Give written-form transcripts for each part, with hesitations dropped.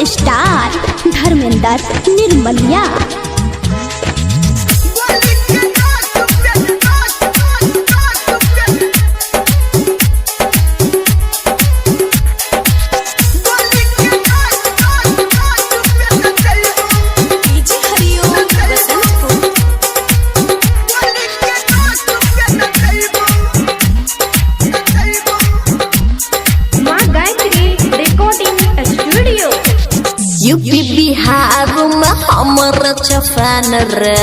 Star Dharmendra Nirmaliya. UP Bihar में हमारा चफान रे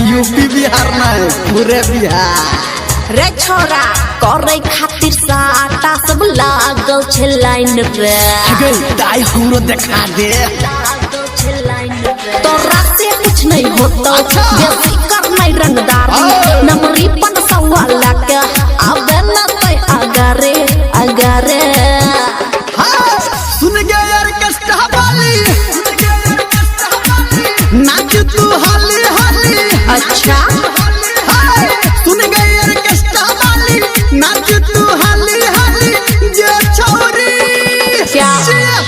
यूपी बिहार में पूरे बिहार रे छोरा करे खातिर साटा सब लागल छे लाइन रे दाई हमरो देखा दे तोरा से कुछ नहीं होता जैसे कर नहीं रंगदारी नमरी पन सवाल के आवे ना ते अगारे अगारे सुन गया यार कष्टा वाली नाच तू हाली हाली। अच्छा सुन गया यार कष्टा वाली नाच तू हाली हाली। ये छोरी क्या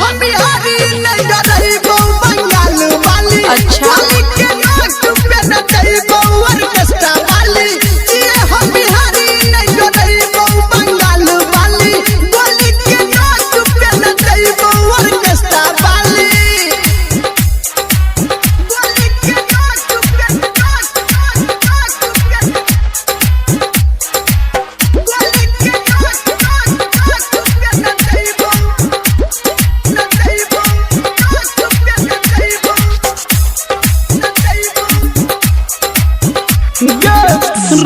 हम बिहारी नहीं डरही वो बंगाल वाली। अच्छा के नाक पे न दई वो और कष्टा वाली। ये हम बिहारी नहीं डरही वो बंगाल वाली। गोली के नाक पे न दई वो और कष्टा वाली।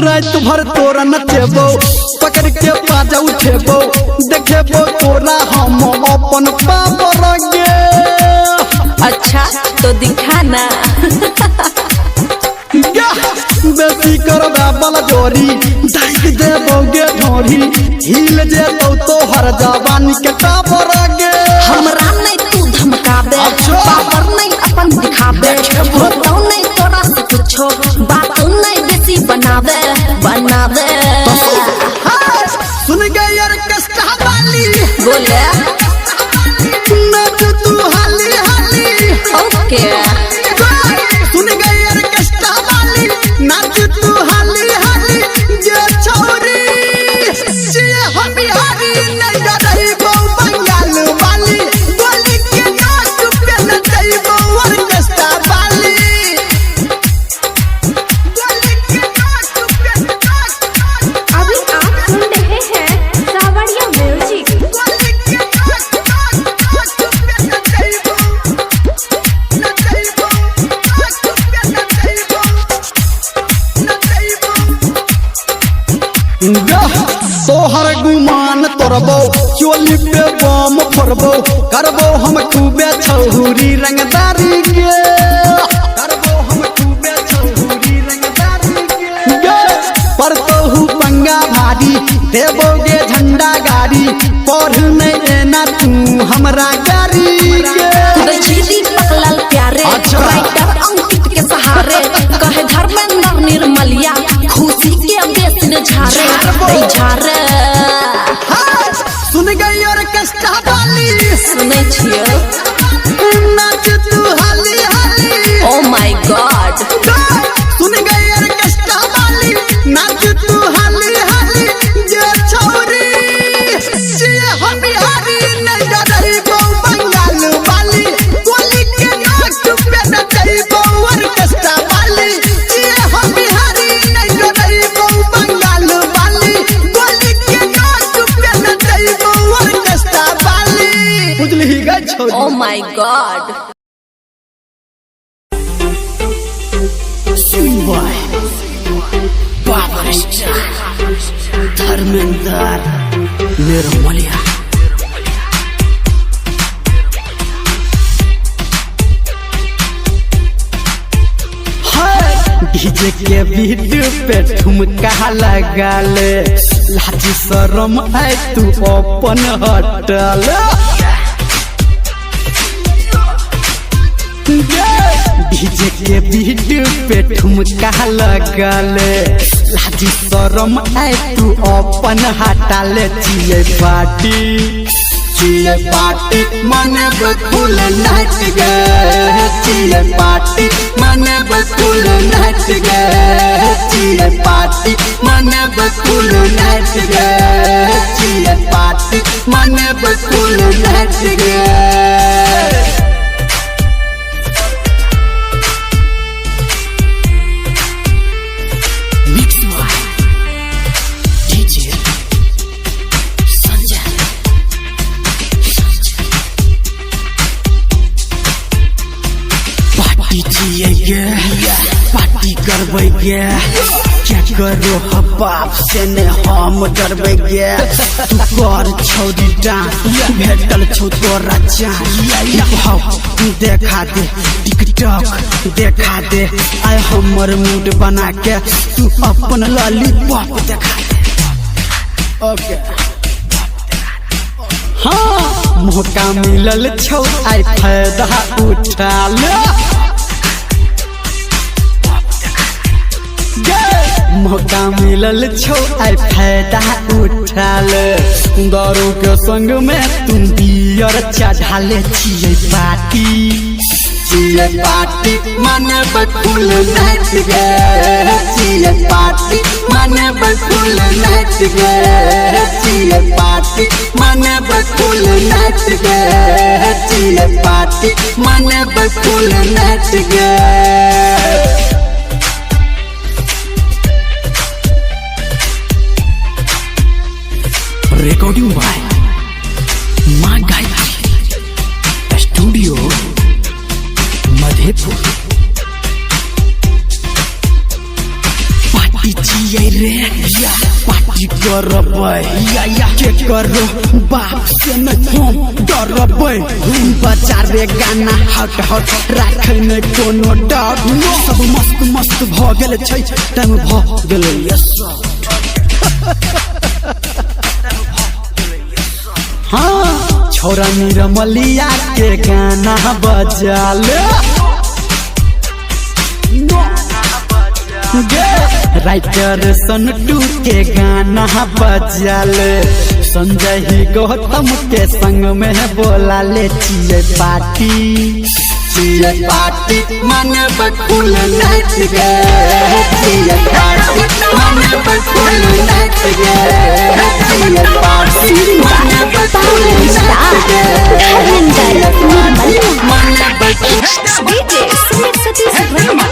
रात भर तोरा नचेबो पकड़ के बाजा उठेबो देखेबो तोरा हम अपन पावर गे। अच्छा तो दिखाना बेसी करबे बल जोरी दाई देबोगे ढोरी हिल जेतो तो हर जवानी के टावर गे। हमरा नहीं तू धमकाबे पावर नहीं अपन दिखाबे होतो नहीं तोरा से कुछो बात नहीं बेसी बनावे बनावे सुन गया यार कष्टा वाली बोले नाच तू हाली हाली। ओके सुन गया यार कष्टा वाली नाच तू हाली हाली। ये छोरी ये हम बिहारी नहीं डरही वो बंगाल वाली। गोली के नाक पे न दई वो और कष्टा वाली। अभी आप सुन रहे हैं सावरिया म्यूजिक। तोहर गुमान तोरबो चोली पे बम फोड़बो करबो हम खूबे छहुरी रंगदारी के। करबो हम खूबे छहुरी रंगदारी के। परतोहू पंगा भारी देबोगे झंडा गाड़ी पढ़ नहीं देना तू हमरा गाड़ी के। दीदी पकलल प्यारे राइटर अंकित के सहारे कहे धर्मेंद्र निर्मलिया खुशी के बेस न झारे नहीं झारे। सुन गई और कष्टा वाली सुनै छियो नाच तू हाली हाली। ओ माय गॉड सुन गई और कष्टा वाली नाच तू हाली हाली। ये छोरी ये हम बिहारी नहीं डरही वो बंगाल वाली। गोली के नाक पे न दई वो और कष्टा वाली। ये हम बिहारी नहीं डरही वो बंगाल वाली। गोली के नाक पे न दई वो और कष्टा वाली। बुझली गई छोरी। Oh my god power star Dharmendra Nirmaliya. DJ के बीट पे ठुमका लगा ले लाज शरम है तू अपन हटल। डीजे के बीट पे ठुमका लगले लाजी शरम है तू अपन हटा ले चिए पार्टी चिए पार्टी मने बकुल नाच गे चिए पार्टी मने बकुल नाच गे चिए पार्टी मने बकुल नाच गे चिए पार्टी मने बकुल नाच गे पार्टी करबै गे क्या करो बाप से ने हम डरबै गे तू कर छौरी डांस भेटल छौ तोरा चांस देखा दे टिकटॉक देखा दे आय हमर मूड बना के तू अपन लॉलीपॉप देखा दे ओके हाँ मौका मिलल छौ आय फायदा उठा ले मौका मिलल छौ आय फायदा उठाल दारू के संग में तुम बियर चढ़ाले चिए पार्टी मने बकुल नाच गे चिए पार्टी मने बकुल नाच गे चिए पार्टी मने बकुल नाच गे चिए पार्टी मने बकुल नाच गे रिकॉर्डिंग बाय माँ गायत्री स्टूडियो मधेपुर पार्टी चिए रे पार्टी करबै के करो बाप से न हम डरबै बाजार रे गाना हट हट राखै न कोनो डर सब मस्त मस्त भ गेल छै टाइम भ गेल यस हाँ छोरा निरमलिया के गाना बजा ले राइटर सन्टू के गाना बजा ले संजय ही गौतम के संग में बोला ले चिए पार्टी मने बकुल नाच गे चिए पार्टी मने बकुल नाच गे चिए पार्टी मने बकुल नाच गे चिए पार्टी मने बकुल डीजे सुमित सतीश वर्मा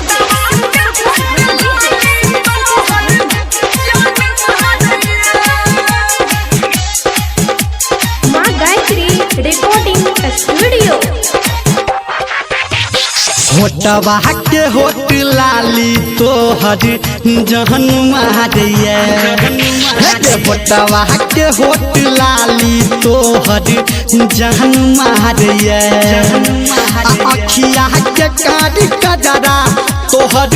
माँ गायत्री रिकॉर्डिंग स्टूडियो होटवा के होट लाली तोहर जहन मारिए होटवा के होट लाली तोहर जहन मारिए अखिया के कारी कजरा तोहर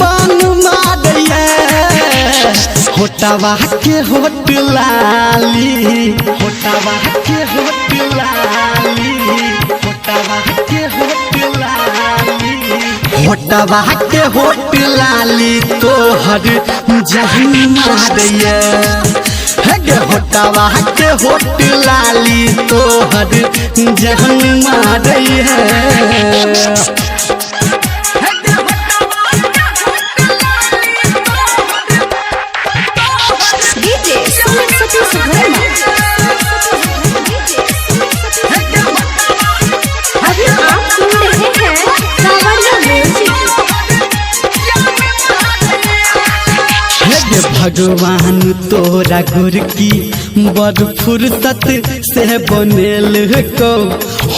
बन मारिए होटवा के होट लाली होटवा के होट लाली होटवा के होट लाली होटवा के होट लाली तोहर जहन मारिए गे होटवा के होट लाली तोहर जहन मारिए डीजे सुमित सतीश वर्मा अभी आप सुन रहे हैं सावरिया म्यूजिक भगवान तोरा गुर की बड़ फुर्सत से बनेल को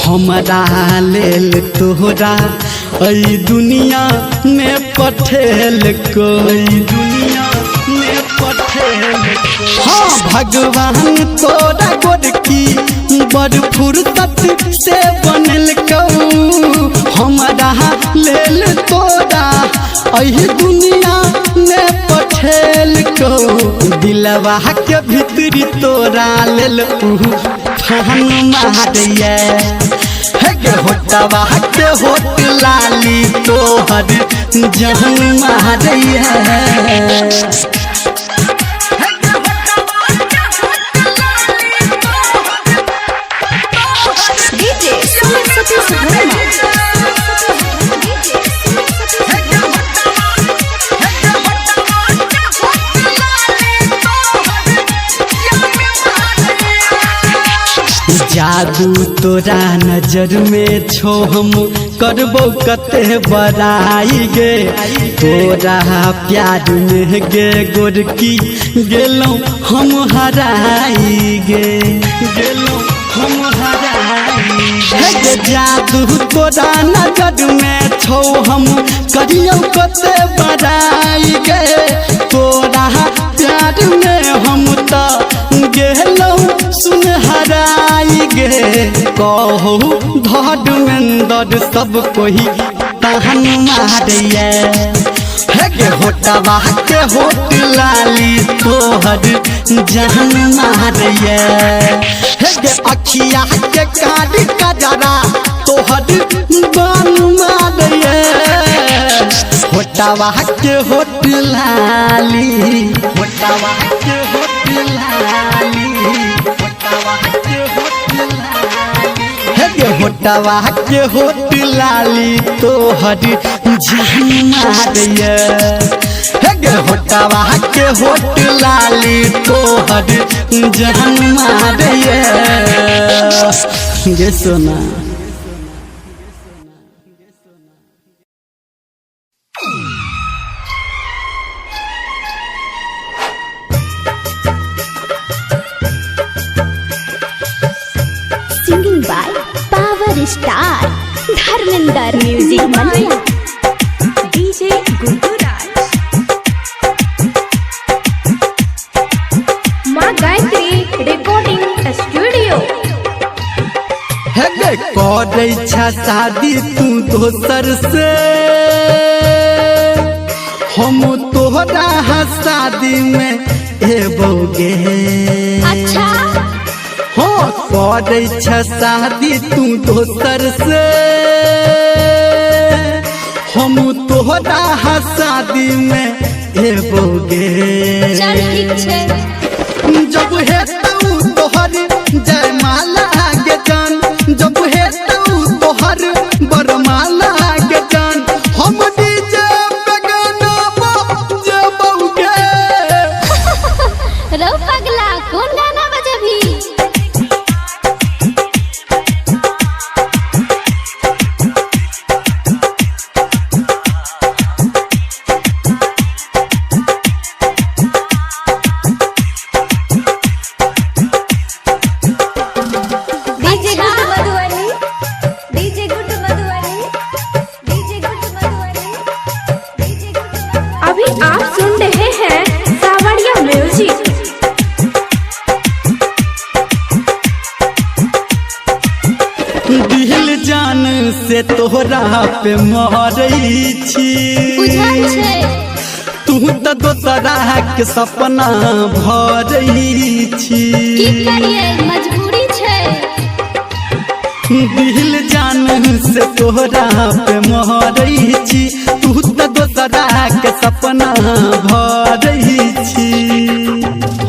हमारा लेल तोरा ऐ दुनिया में पठेल को दुनिया में पठेल हाँ भगवान तोरा गुर की बड़ फुर्सत से बनल को हमारा लेल तोरा ऐ दुनिया में पठेल को दिलवा के भीतरी तोरा लेल फान मारिए गे होटवा के होट लाली तोहर जहन मारिए जादू तोरा नजर में छो हम करबो कते बड़ाई गे तोरा प्यार में गे गोरकी गेलो हम हराई गे गेलो हम हराई गे जादू तोरा नजर में छो हम करियो कते बड़ाई गे तोरा प्यार में हम तो गेलो सुन हराई गे कहू धर्मेंद्र सब कोई तहन मारिए हे गे होटवा के होट लाली तोहर जहन मारिए हे गे अखिया के काली कजरा तोहर बान मारिए होटवा के होट लाली होटवा के होट लाली होटवा के होट लाली तोहर जान मारिए हे गे होटवा के होट लाली तोहर जान मारिए गे सोना Singing by Power Star Dharmendra music मलिया डीजे गुड्डूराज माँ गायत्री रिकॉर्डिंग स्टूडियो हे गे करे छा शादी तू दोसर से हम तोहरा शादी में एबोगे अच्छा हो करे छा शादी तू दोसर से हम तोहरा शादी में एबोगे चल ठीक छे जब हे तू तोहर जयमाला के जान जब हे तू तोहर बरमाला के जान हम डीजे पे गाना बजाबोगे रो पगला कौन गाना बजाबी अभी आप सुन रहे हैं सावरिया म्यूजिक दिल जान से तोहरा पे मरई छी बुझल छे तू तो दोसरा के सपना भरई छी की करिए मजबूरी छे दिल जान से तोहरा पे मरई छी तू तो दोसरा के सपना भरई छी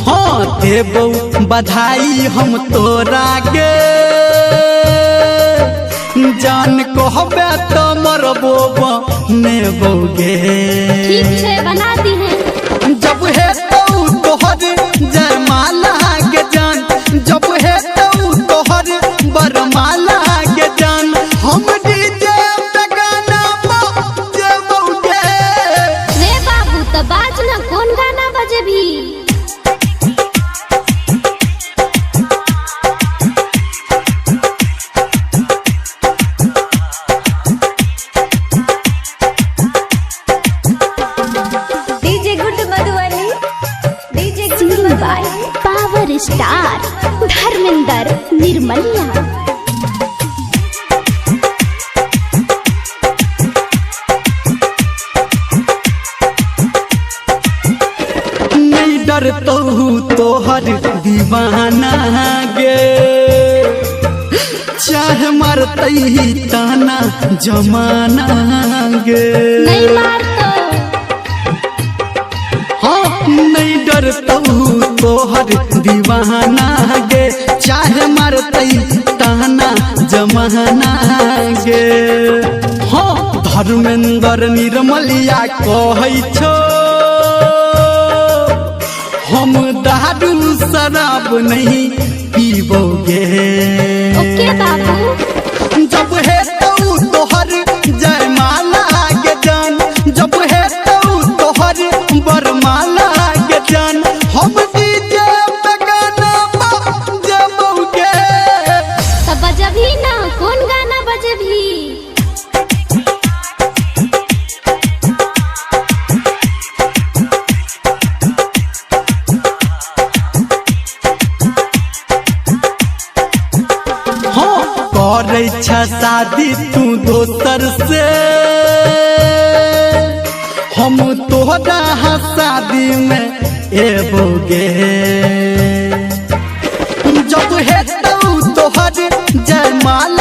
हाँ देबो बधाई हम तोरा गे जान कहबे तो मरबो नेबोगे ठीक छे बना दी है जब हे तो तोहर जयमाला के जान जब हे तो तोहर बरमाला के जान हम डीजे पे गाना बजाबोगे रे बाबू तो बाज ना कौन गाना बजेबी singing by power star Dharmendra Nirmaliya नहीं डरतो तोहर दीवाना गे चाहे मरतई ताना जमाना गे नहीं मारतो हाँ नहीं डरतो तोहर दीवाना गे चाहे मरतई ताना जमाना गे हाँ धर्मेंद्र निर्मलिया कहै छो हम दारू शराब नहीं पीबोगे ओके बाबू। जब है तो तोहर जयमाला के जान, जब है तो तोहर बरमाला के जान, हम डीजे पे गाना बजबौगे। तब बजभी ना, कौन गाना बजभी? करे छा शादी तू दोसर से, हम तोहरा शादी में एबोगे। जब है तो तोहर जयमाला